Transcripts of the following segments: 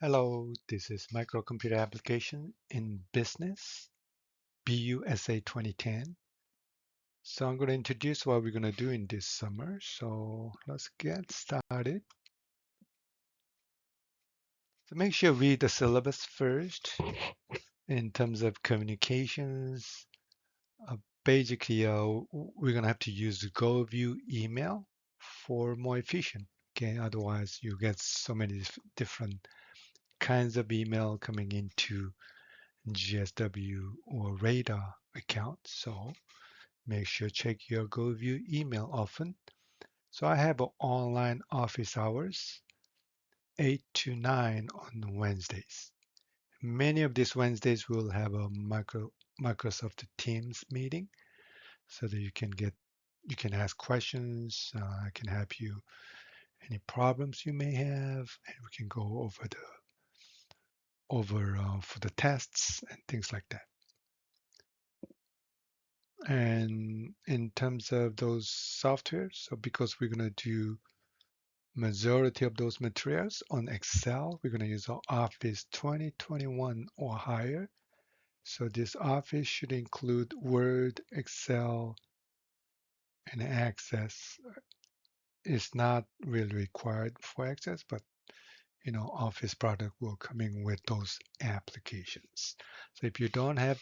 Hello, this is Microcomputer Application in Business, BUSA 2010. So I'm going to introduce what we're going to do in this summer. So let's get started. So make sure you read the syllabus first in terms of communications. Uh, basically, we're going to have to use the GoView email for more efficient. Okay, otherwise you get so many different kinds of email coming into GSW or Radar account. So make sure check your GoView email often. So I have online office hours 8 to 9 on Wednesdays. Many of these Wednesdays will have a Microsoft Teams meeting so that you can ask questions. I can help you any problems you may have, and we can go over for the tests and things like that. And in terms of those software, so because we're going to do majority of those materials on Excel, we're going to use our Office 2021 or higher. So this Office should include Word, Excel, and Access. It's not really required for Access, but Office product will come in with those applications. So if you don't have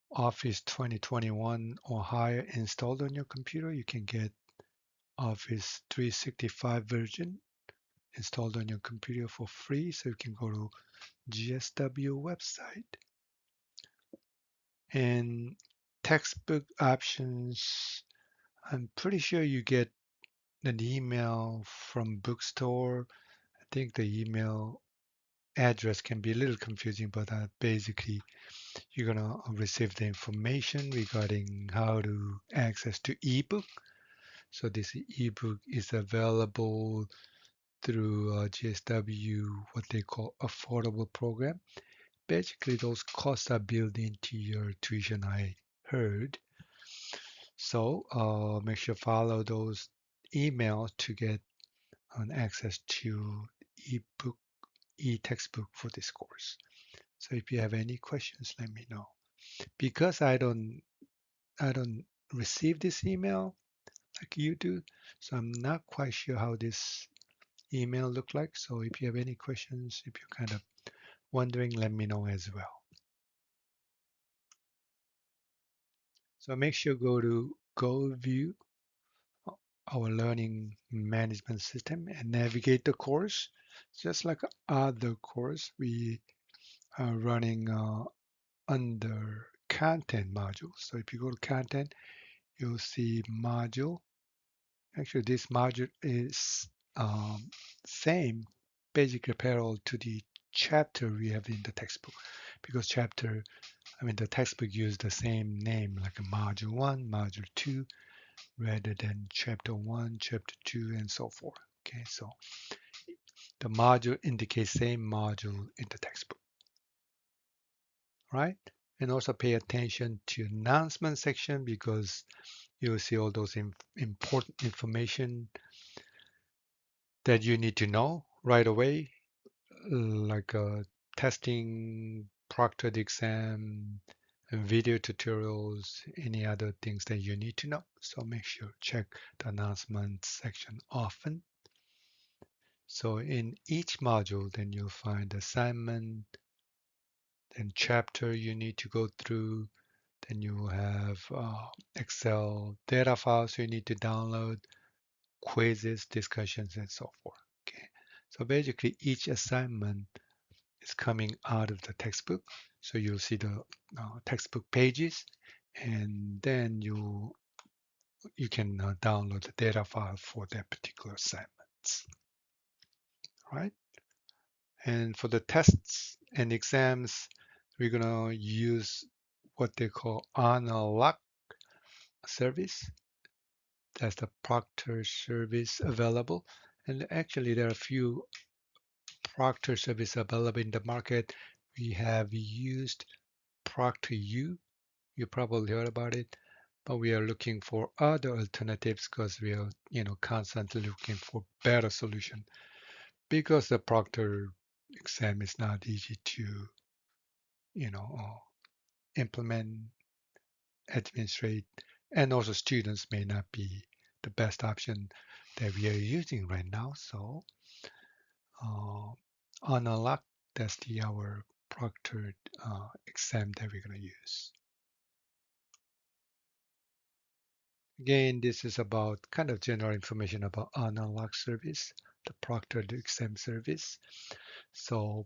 Office 2021 or higher installed on your computer, you can get Office 365 version installed on your computer for free. So you can go to GSW website and textbook options. I'm pretty sure you get an email from bookstore. I think the email address can be a little confusing, but basically you're gonna receive the information regarding how to access to ebook. So this ebook is available through GSW, what they call affordable program. Basically, those costs are built into your tuition, I heard. So make sure follow those emails to get an access to ebook, e-textbook for this course. So if you have any questions, let me know. Because I don't receive this email like you do, so I'm not quite sure how this email look like. So if you have any questions, if you're kind of wondering, let me know as well. So make sure go to Go View our learning management system and navigate the course. Just like other course, we are running under content module. So if you go to content, you'll see module. Actually, this module is same, basically parallel to the chapter we have in the textbook because the textbook used the same name like a module 1, module 2, rather than chapter 1, chapter 2, and so forth. Okay, so the module indicates same module in the textbook, right? And also pay attention to announcement section because you'll see all those important information that you need to know right away, like testing, proctored exam, and video tutorials, any other things that you need to know. So make sure check the announcement section often. So in each module, then you'll find assignment, then chapter you need to go through, then you have Excel data files you need to download, quizzes, discussions, and so forth. Okay, so basically each assignment is coming out of the textbook. So you'll see the textbook pages, and then you can download the data file for that particular assignments, right? And for the tests and exams, we're gonna use what they call Honor service. That's the Proctor service available. And actually, there are a few Proctor service available in the market. We have used ProctorU. You probably heard about it, but we are looking for other alternatives because we are, constantly looking for better solution. Because the Proctor exam is not easy to, you know, implement, administrate, and also students may not be the best option that we are using right now. So uh, on a luck, that's our proctored exam that we're going to use. Again, this is about kind of general information about unlock service, the proctored exam service. So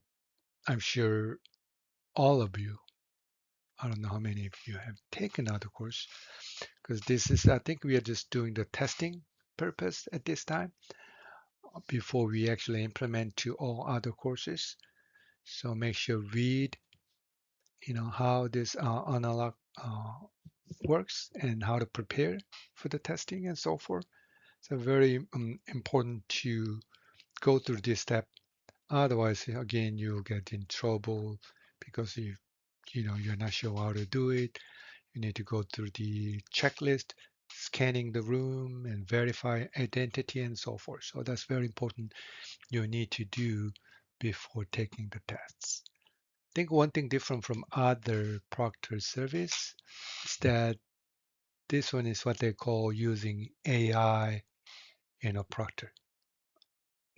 I'm sure all of you, I don't know how many of you have taken out the course, because this is, I think we are just doing the testing purpose at this time before we actually implement to all other courses. So make sure read, how this unlock works and how to prepare for the testing and so forth. So very important to go through this step. Otherwise, again, you'll get in trouble because you're not sure how to do it. You need to go through the checklist, scanning the room and verify identity and so forth. So that's very important you need to do before taking the tests. I think one thing different from other proctor service is that this one is what they call using AI in a proctor.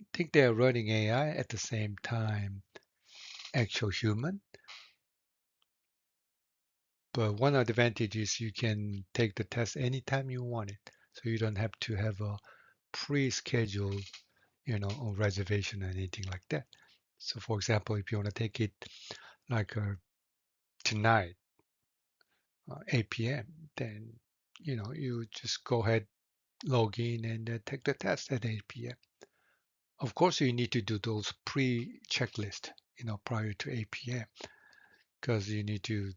I think they are running AI at the same time actual human. But one advantage is you can take the test anytime you want it. So you don't have to have a pre-scheduled, or reservation or anything like that. So for example, if you want to take it like tonight, 8 p.m., then, you just go ahead, log in and take the test at 8 p.m. Of course, you need to do those pre-checklist, prior to 8 p.m. because you need to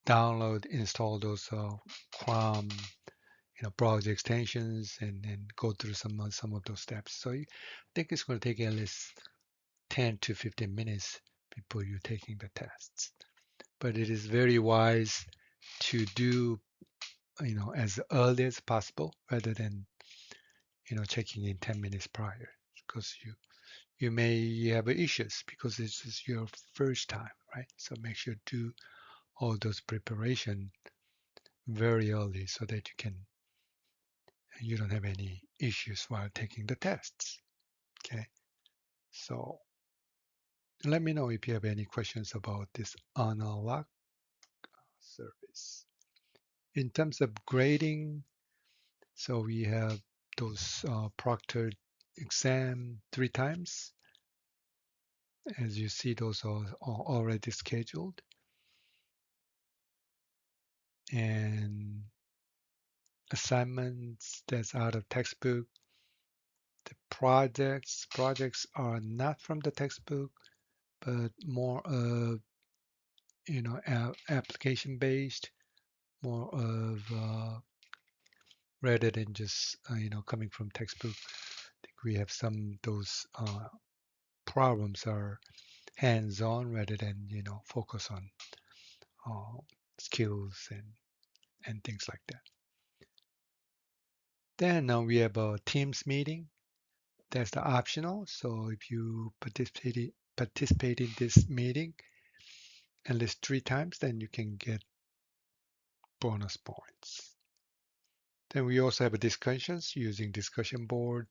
download, install those Chrome, browser extensions and go through some of those steps. So I think it's going to take at least 10 to 15 minutes before you're taking the tests. But it is very wise to do, as early as possible rather than, checking in 10 minutes prior because you may have issues because this is your first time, right? So make sure to do all those preparation very early so that you don't have any issues while taking the tests. Okay. So let me know if you have any questions about this unlock service. In terms of grading, so we have those proctored exam 3 times. As you see, those are already scheduled. And assignments that's out of textbook. The projects are not from the textbook, but more of application based, more of rather than just coming from textbook. I think we have some those problems are hands-on rather than focus on uh, skills and things like that. Then now we have a Teams meeting. That's the optional. So if you participate in this meeting at least 3 times, then you can get bonus points. Then we also have a discussions using discussion board.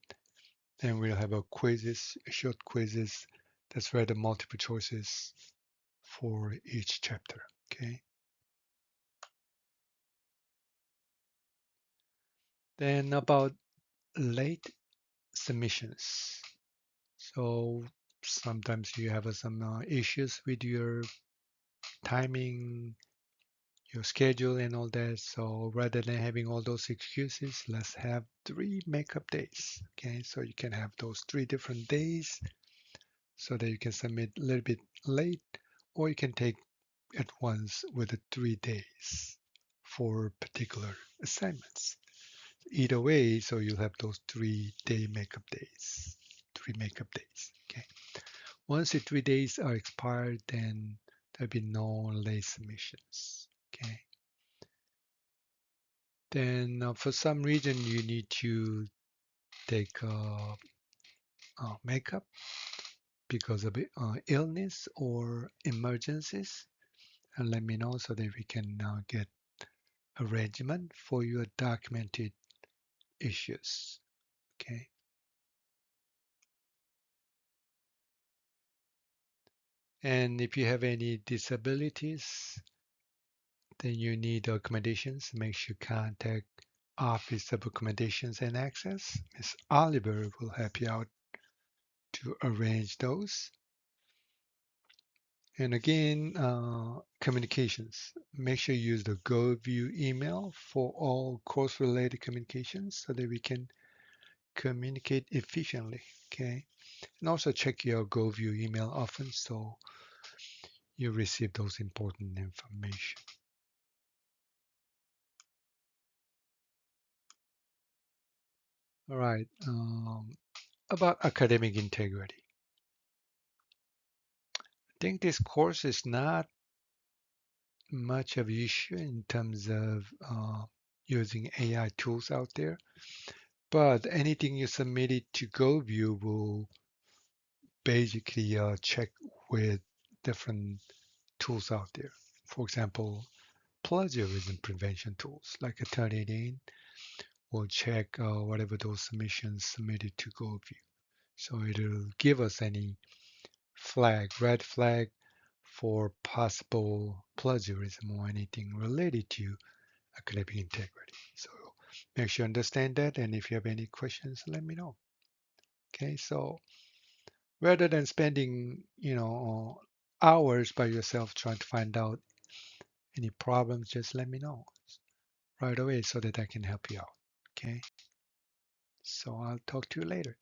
Then we'll have a quizzes, short quizzes. That's where the multiple choices for each chapter. Okay. Then about late submissions. So sometimes you have some issues with your timing, your schedule and all that. So rather than having all those excuses, let's have 3 makeup days. Okay, so you can have those 3 different days so that you can submit a little bit late, or you can take at once with the 3 days for particular assignments. Either way, so you'll have those 3 day makeup days, 3 makeup days. Okay. Once the 3 days are expired, then there'll be no late submissions. Okay. Then for some reason you need to take makeup because of illness or emergencies, and let me know so that we can get arrangement for your documented issues. Okay. And if you have any disabilities, then you need accommodations. Make sure you contact Office of Accommodations and Access. Ms. Oliver will help you out to arrange those. And again, communications. Make sure you use the GoView email for all course-related communications so that we can communicate efficiently. Okay. And also check your GoView email often so you receive those important information. All right. About academic integrity. I think this course is not much of an issue in terms of using AI tools out there, but anything you submitted to GoView will basically check with different tools out there. For example, plagiarism prevention tools like a Turnitin will check whatever those submissions submitted to GoView. So it'll give us any red flag for possible plagiarism or anything related to academic integrity. So make sure you understand that. And if you have any questions, let me know. Okay, so rather than spending, hours by yourself trying to find out any problems, just let me know right away so that I can help you out. Okay, so I'll talk to you later.